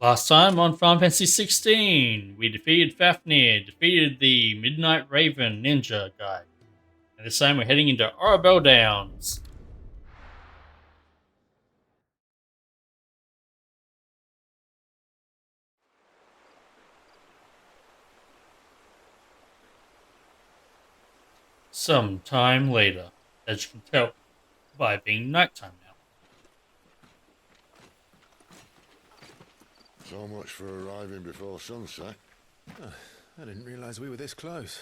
Last time on Final Fantasy 16, we defeated Fafnir, defeated the Midnight Raven ninja guy. And this time we're heading into Orabelle Downs. Some time later, as you can tell by being nighttime now. So much for arriving before sunset. Oh, I didn't realize we were this close.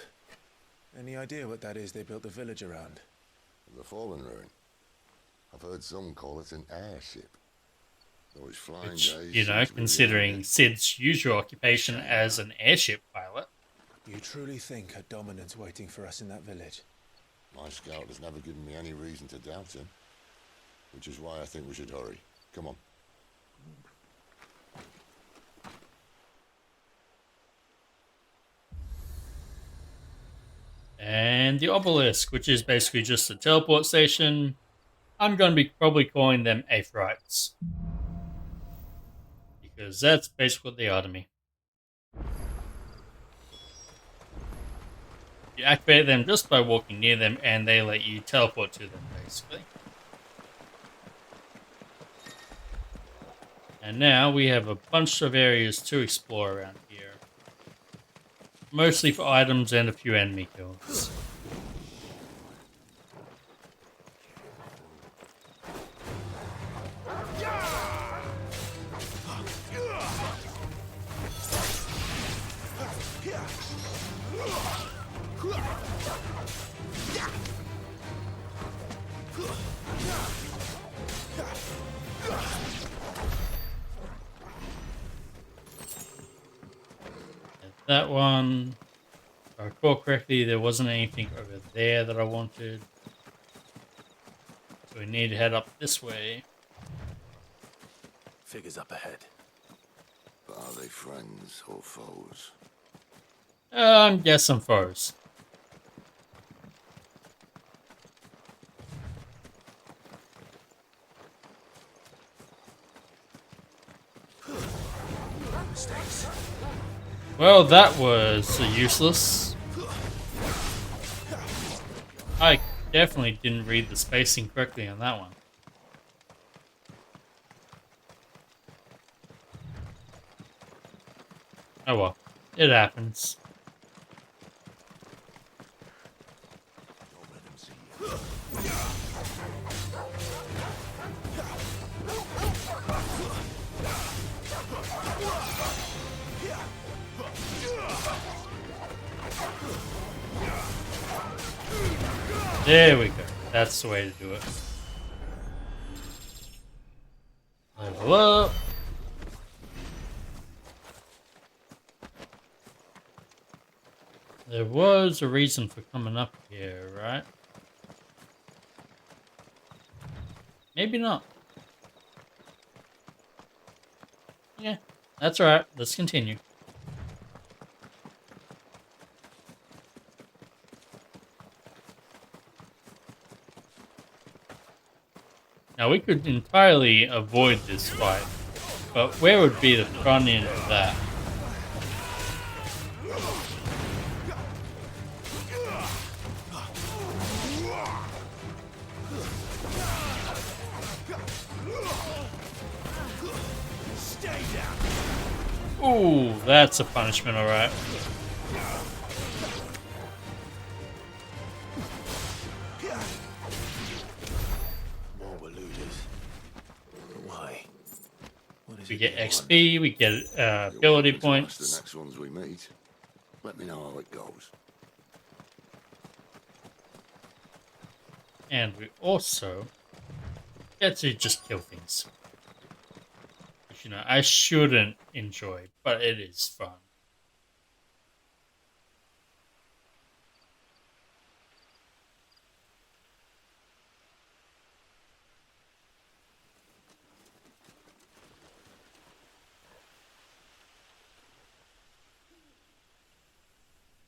Any idea what that is they built the village around? The fallen ruin. I've heard some call it an airship. Though it's flying Which, days. you know, seems to be considering beyond Sid's usual occupation as an airship pilot. You truly think a Dominant's waiting for us in that village? it. My scout has never given me any reason to doubt him. Which is why I think we should hurry. Come on. And the obelisk, which is basically just a teleport station. I'm going to be probably calling them Aetherites. Because that's basically what they are to me. You activate them just by walking near them and they let you teleport to them, basically. And now we have a bunch of areas to explore around here. Mostly for items and a few enemy kills. That one, if I recall correctly, there wasn't anything over there that I wanted. So we need to head up this way. Figures up ahead. But are they friends or foes? I'm guessing foes. Mistakes. Well, that was useless. I definitely didn't read the spacing correctly on that one. Oh well, it happens. Don't let him see There we go. That's the way to do it. Level up. There was a reason for coming up here, right? Maybe not. Yeah, that's alright. Let's continue. Now we could entirely avoid this fight, but where would be the front end of that? Ooh, that's a punishment, alright. More were looters. Why? What is We it get they want? XP, we get You're ability welcome to ask points, the next ones we meet. Let me know how it goes. and we also get to just kill things. Which, you know, I shouldn't enjoy, but it is fun.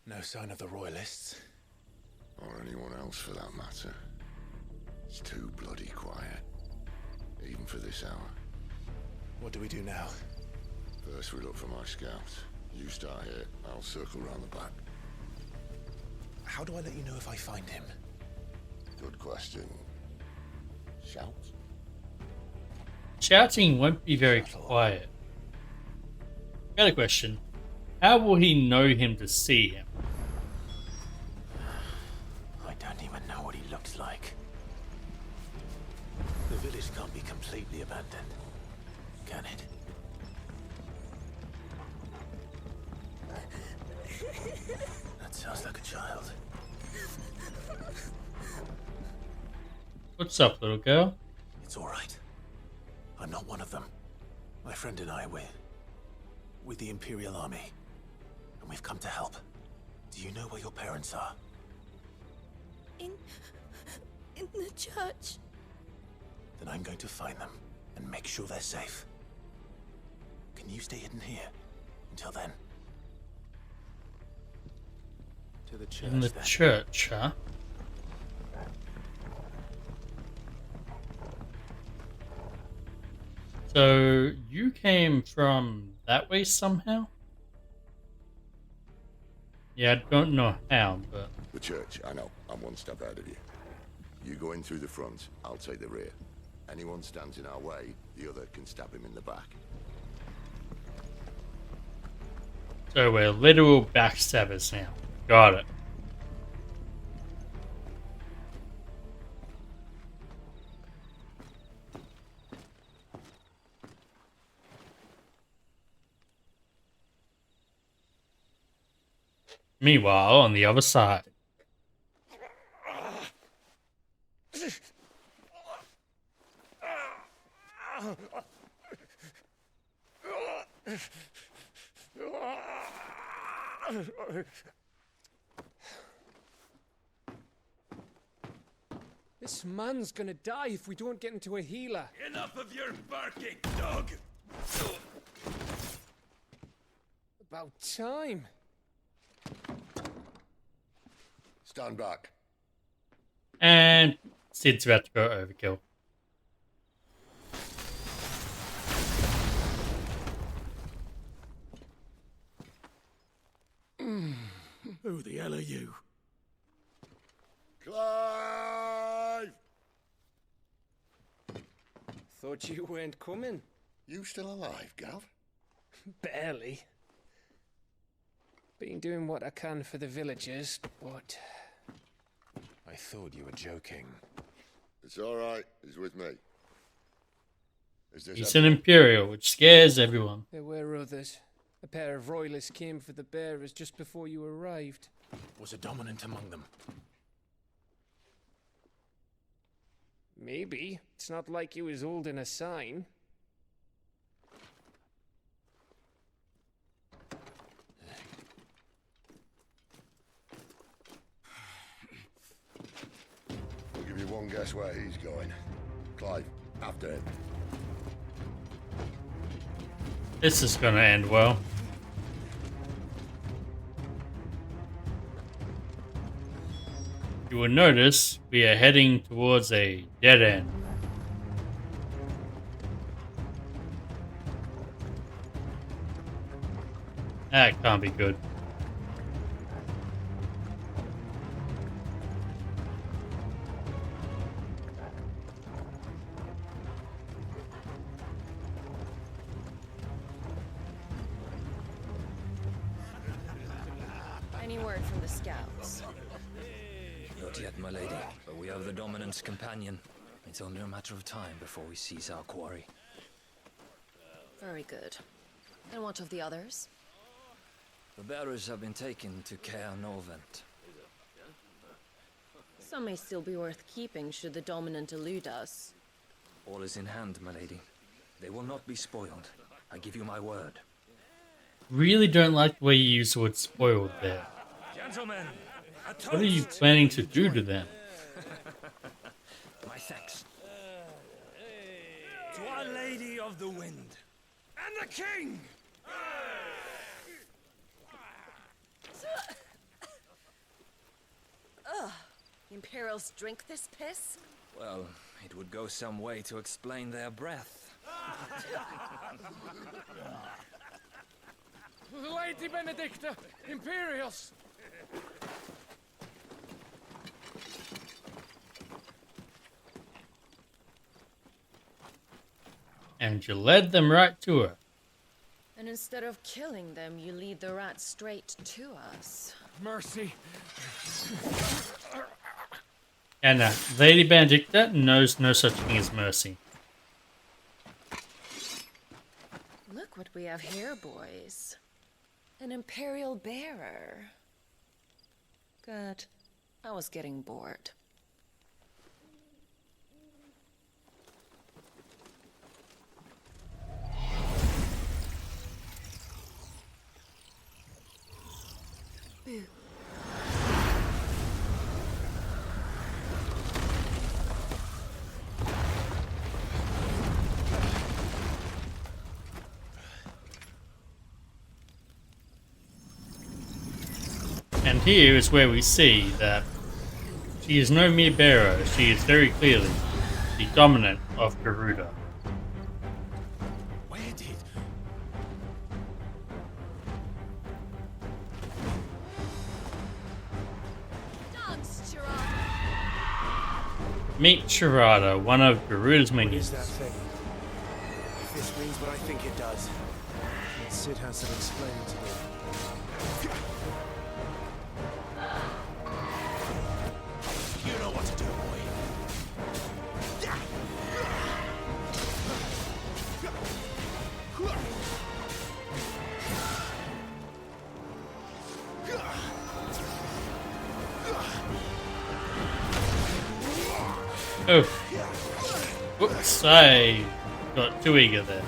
No sign of the royalists. Or anyone else for that matter. It's too bloody quiet. Even for this hour. What do we do now? First we look for my scouts. You start here, I'll circle round the back. How do I let you know if I find him? Good question. Shout? Shouting won't be very quiet. Got a question. How will he know him to see him? I don't even know what he looks like. The village can't be completely abandoned, can it? That sounds like a child. What's up, little girl? It's all right. I'm not one of them. My friend and I, we're with the Imperial Army, and we've come to help. Do you know where your parents are? In the church. Then I'm going to find them and make sure they're safe. Can you stay hidden here until then? To the church. In the then. church, huh? So, you came from that way somehow? Yeah, I don't know how, but... The church, I know. I'm one step ahead of you. You go in through the front, I'll take the rear. Anyone stands in our way, the other can stab him in the back. So we're literal backstabbers now. Got it. Meanwhile, on the other side. This man's gonna die if we don't get into a healer. Enough of your barking, dog! About time. Stand back. And Sid's about to go overkill. Who the hell are you? Clive! Thought you weren't coming. You still alive, Gav? Barely. Been doing what I can for the villagers, but... I thought you were joking. It's alright, he's with me. Is this He's an Imperial, which scares everyone. there were others. A pair of royalists came for the bearers just before you arrived. Was a dominant among them? Maybe. It's not like he was holding a sign. I'll give you one guess where he's going. Clive, after him. This is gonna end well. You will notice we are heading towards a dead end. That can't be good. Any word from the scouts? Not yet, my lady, but we have the Dominant's companion. It's only a matter of time before we seize our quarry. Very good. And what of the others? The bearers have been taken to Caer Novent. Some may still be worth keeping should the Dominant elude us. All is in hand, my lady. They will not be spoiled. I give you my word. Really don't like the way you use the word spoiled there. Gentlemen, a toast! What are you planning to do to them? My thanks. To Our Lady of the Wind and the King! The Imperials drink this piss? Well, it would go some way to explain their breath. Lady Benedikta, Imperials! And you led them right to her. And instead of killing them, you lead the rat straight to us. Mercy. And Lady Benedikta knows no such thing as mercy. Look what we have here, boys. An Imperial bearer. Good. I was getting bored. Boo. And here is where we see that she is no mere bearer, she is very clearly the Dominant of Garuda. Where did? Dance, Gerard. Meet Charada, one of Garuda's What is minions. that thing? If this means what I think it does, then Sid has some explaining to do. You know what to do, boy. Oh. Whoops, I got too eager there.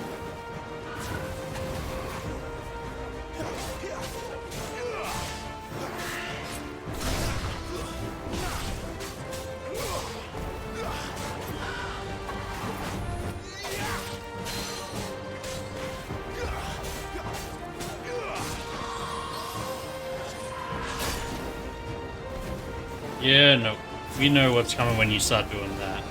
Yeah, no. We know what's coming when you start doing that.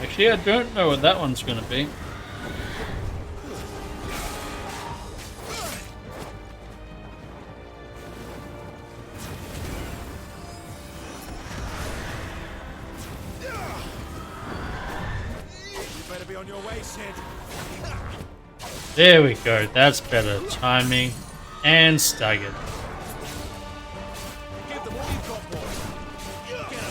Actually, I don't know what that one's gonna be. Be on your way, Sid. There we go, that's better timing and staggered. Give them all you've got, boy. Get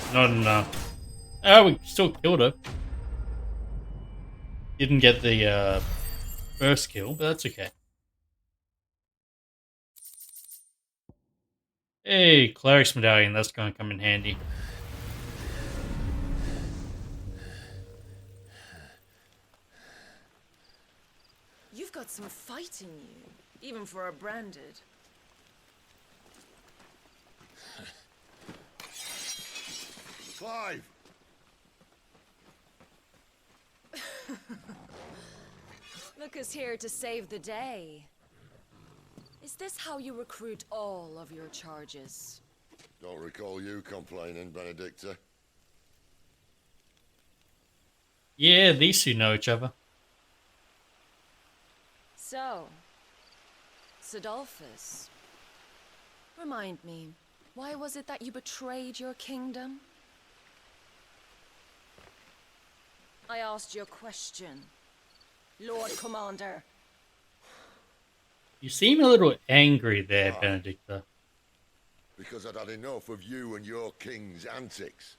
'em. Not enough. Oh, we still killed her. Didn't get the first kill, but that's okay. Hey, Cleric's Medallion, that's going to come in handy. You've got some fight in you, even for a branded. Clive! Look who's here to save the day. Is this how you recruit all of your charges? Don't recall you complaining, Benedikta. Yeah, these two know each other. So, Sidolphus, remind me, why was it that you betrayed your kingdom? I asked you a question, Lord Commander. You seem a little angry there, Benedikta. Because I'd had enough of you and your king's antics.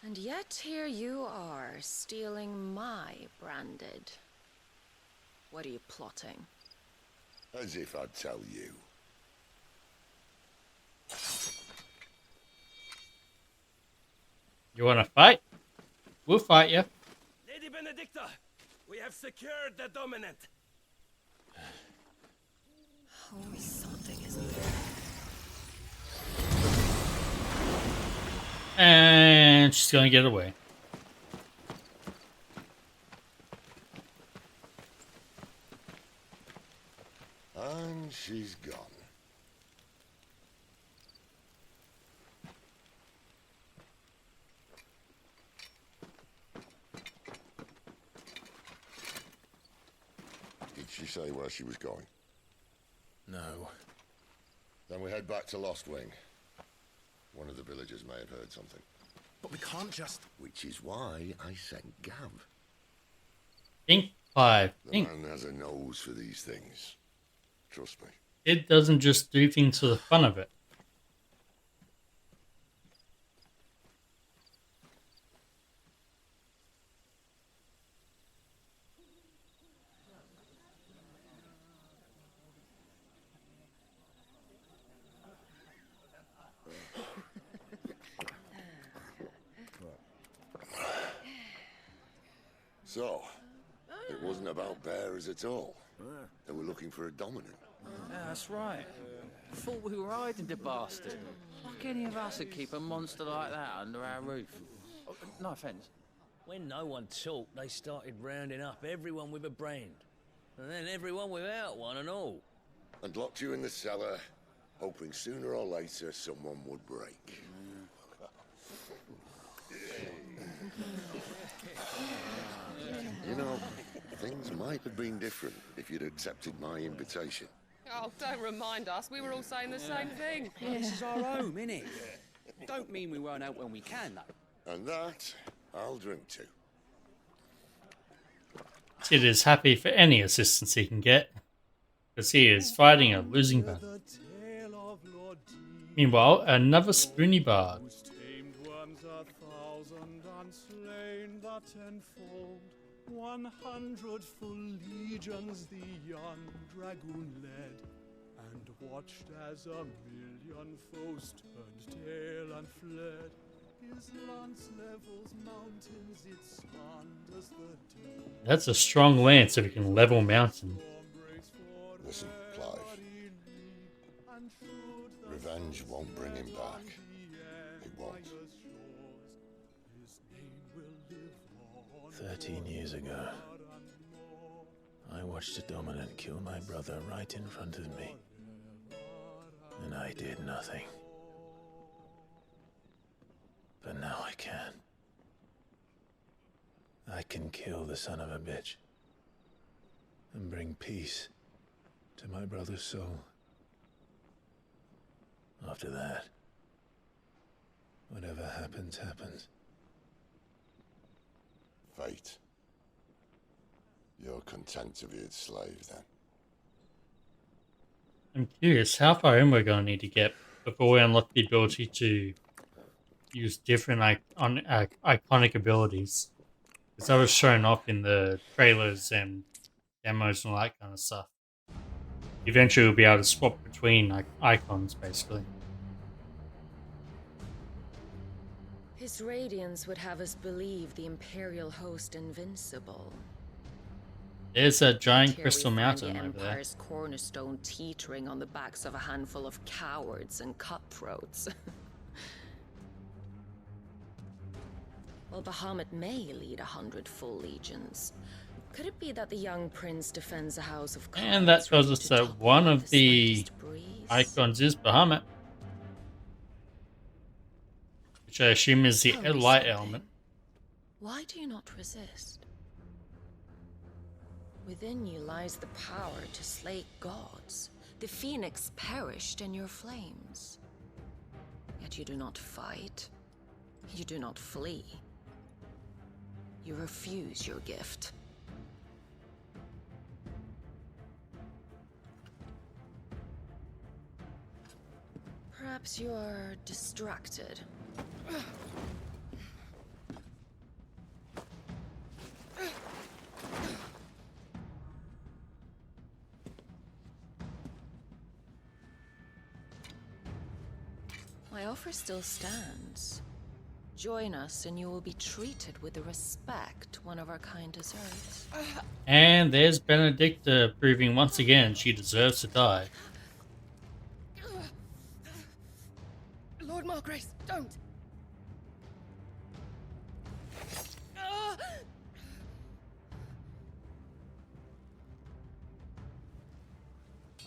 And yet here you are, stealing my branded. What are you plotting? As if I'd tell you. You want to fight? We'll fight you. Lady Benedikta, we have secured the Dominant. Always something, isn't there? And she's going to get away. And she's gone. Did she say where she was going? No. Then we head back to Lostwing. One of the villagers may have heard something. But we can't just... Which is why I sent Gav. Think 5. The Think. man has a nose for these things. Trust me. It doesn't just do things for the fun of it. So, it wasn't about bears at all. They were looking for a dominant. Yeah, that's right. Thought we were hiding the bastard. Like any of us would keep a monster like that under our roof. Oh, no offence. When no one talked, they started rounding up everyone with a brand. And then everyone without one and all. And locked you in the cellar, hoping sooner or later someone would break. You know, things might have been different if you'd accepted my invitation. Oh, don't remind us. We were all saying the same thing. Yeah, this is our home, innit? Don't mean we won't help when we can, though. And that, I'll drink to. Sid is happy for any assistance he can get, because he is fighting a losing battle. Meanwhile, another spoony bard. Tamed worms 1,000 and slain the tenfold. 100 full legions the young dragoon led, and watched as 1,000,000 foes turned tail and fled. His lance levels mountains, it spanders the deep. That's a strong lance if you can level mountain. Listen, Clive. Revenge won't bring him back. It won't. 13 years ago, I watched a dominant kill my brother right in front of me. And I did nothing. But now I can. I can kill the son of a bitch. And bring peace to my brother's soul. After that, whatever happens, happens. Fate. You're content to be its slave, then? I'm curious how far in we're going to need to get before we unlock the ability to use different iconic abilities. Because that was shown off in the trailers and demos and all that kind of stuff. Eventually we'll be able to swap between icons, basically. His radiance would have us believe the Imperial host invincible. There's a giant Here crystal we find mountain the over there. Empire's cornerstone teetering on the backs of a handful of cowards and cutthroats. Well, Bahamut may lead 100 full legions. Could it be that the young prince defends a house of cards? And that tells us ready to that one topple of at the slightest breeze? icons is Bahamut. Which I assume is the Tell me light something. element. Why do you not resist? Within you lies the power to slay gods. The phoenix perished in your flames. Yet you do not fight. You do not flee. You refuse your gift. Perhaps you are distracted. My offer still stands. Join us and you will be treated with the respect one of our kind deserves. And there's Benedikta proving once again she deserves to die. Lord Margrace, don't!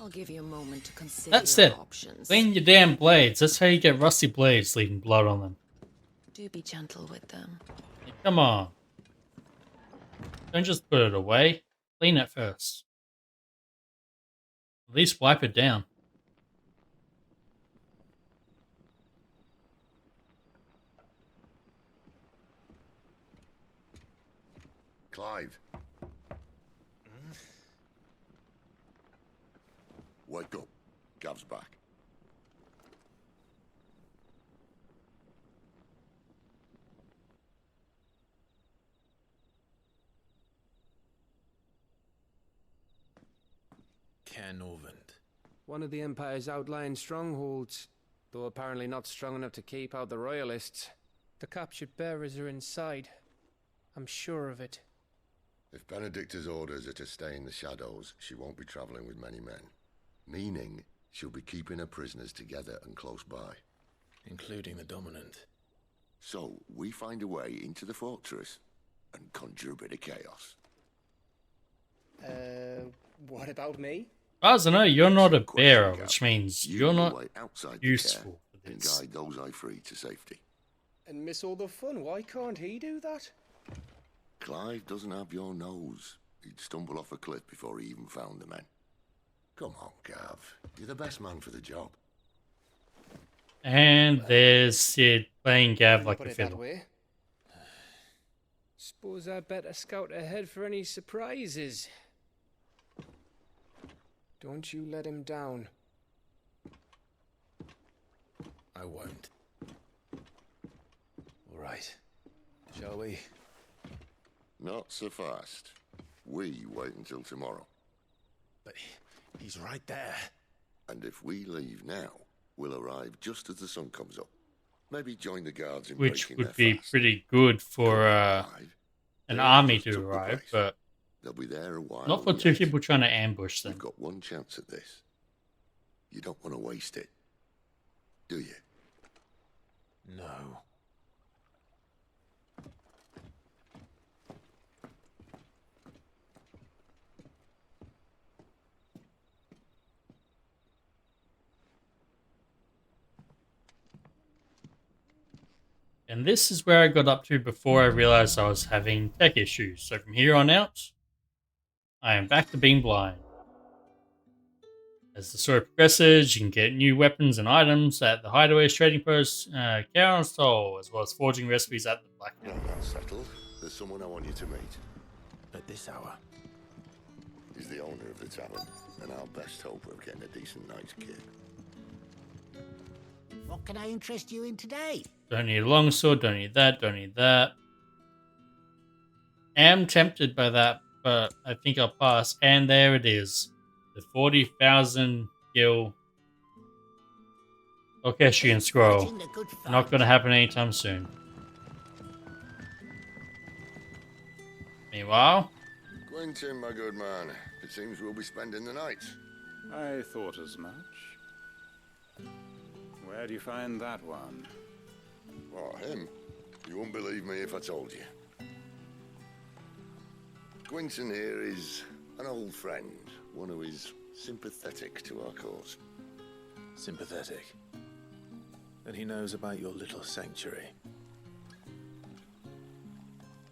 I'll give you a moment to consider That's your it. options. Clean your damn blades. That's how you get rusty blades leaving blood on them. Do be gentle with them. Hey, come on. Don't just put it away. Clean it first. At least wipe it down. Clive. Wake up. Gav's back. Cairnorvand. One of the Empire's outlying strongholds, though apparently not strong enough to keep out the Royalists. The captured bearers are inside. I'm sure of it. If Benedikta's orders are to stay in the shadows, she won't be traveling with many men. Meaning, she'll be keeping her prisoners together and close by. Including the Dominant. So, we find a way into the fortress and conjure a bit of chaos. What about me? I don't know, you're not a Question, bearer, Gav. which means You you're will not wait outside the useful care for and this. guide those I free to safety. And miss all the fun. Why can't he do that? Clive doesn't have your nose. He'd stumble off a cliff before he even found the men. Come on, Gav. You're the best man for the job. And there's Sid playing Gav like Put a it that fiddle. way. Suppose I better scout ahead for any surprises. Don't you let him down. I won't. All right. Shall we? Not so fast. We wait until tomorrow. But he's right there. And if we leave now, we'll arrive just as the sun comes up. Maybe join the guards in Which breaking would their be fast. pretty good for Clive. an They've army just to took the arrive, place. but They'll be there a while. not for two yet. people trying to ambush them. We've got one chance at this. You don't want to waste it, do you? No. And this is where I got up to before I realized I was having tech issues. So from here on out, I am back to being blind. As the story progresses, you can get new weapons and items at the Hideaways Trading Post, Charon's Toll, as well as forging recipes at the Black Well, Hill. that's settled. There's someone I want you to meet. At this hour. He's the owner of the tavern, and our best hope of getting a decent night's kid. What can I interest you in today? Don't need a longsword, don't need that, don't need that. Am tempted by that, but I think I'll pass. And there it is. The 40,000 gil Orchestrion scroll. Fetching the good Not fight. going to happen anytime soon. Meanwhile, Quentin, my good man. It seems we'll be spending the night. I thought as much. Where do you find that one? Oh, him? You wouldn't believe me if I told you. Quentin here is an old friend, one who is sympathetic to our cause. Sympathetic. And he knows about your little sanctuary.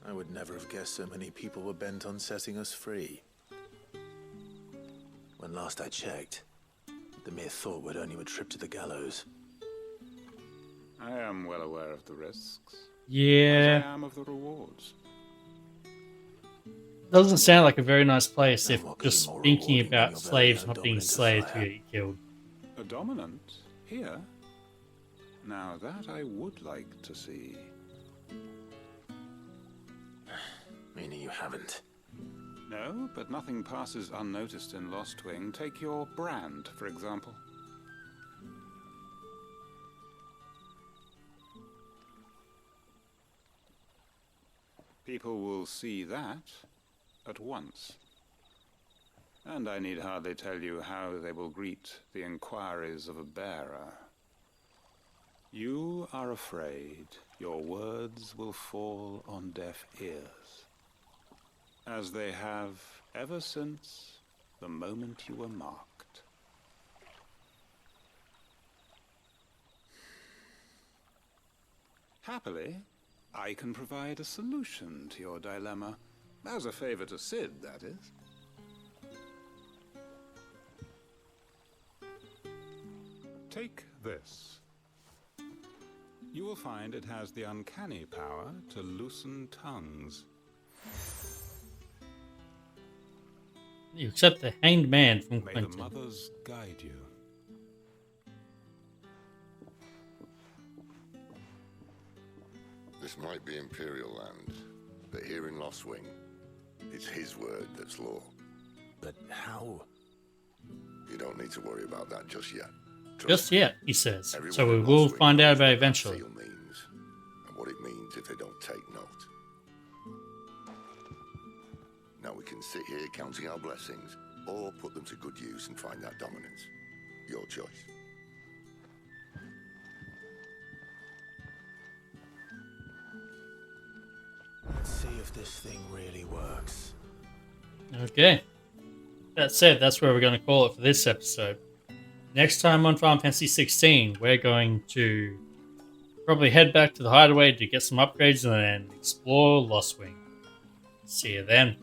I would never have guessed so many people were bent on setting us free. When last I checked, the mere thought would earn you a trip to the gallows. I am well aware of the risks. yeah, As I am of the rewards. doesn't sound like a very nice place if And what could be just more thinking rewarding than about your very slaves own not being dominant slaves who desire? get killed. A dominant? Here? Now that I would like to see. Meaning you haven't. No, but nothing passes unnoticed in Lostwing. Take your brand, for example. People will see that at once. And I need hardly tell you how they will greet the inquiries of a bearer. You are afraid your words will fall on deaf ears, as they have ever since the moment you were marked. Happily, I can provide a solution to your dilemma. As a favor to Sid, that is. Take this. You will find it has the uncanny power to loosen tongues. You accept the hanged man from May Quentin. the mothers guide you. This might be Imperial land, but here in Lostwing, it's his word that's law. But how? You don't need to worry about that just yet. Just yet, he says. Everyone So we in will Lostwing find out knows about what it that eventually. seal means, and what it means if they don't take note. Now we can sit here counting our blessings, or put them to good use and find that dominance. Your choice. Let's see if this thing really works. Okay. That said, that's where we're going to call it for this episode. Next time on Final Fantasy 16, we're going to probably head back to the Hideaway to get some upgrades and then explore Lostwing. See you then.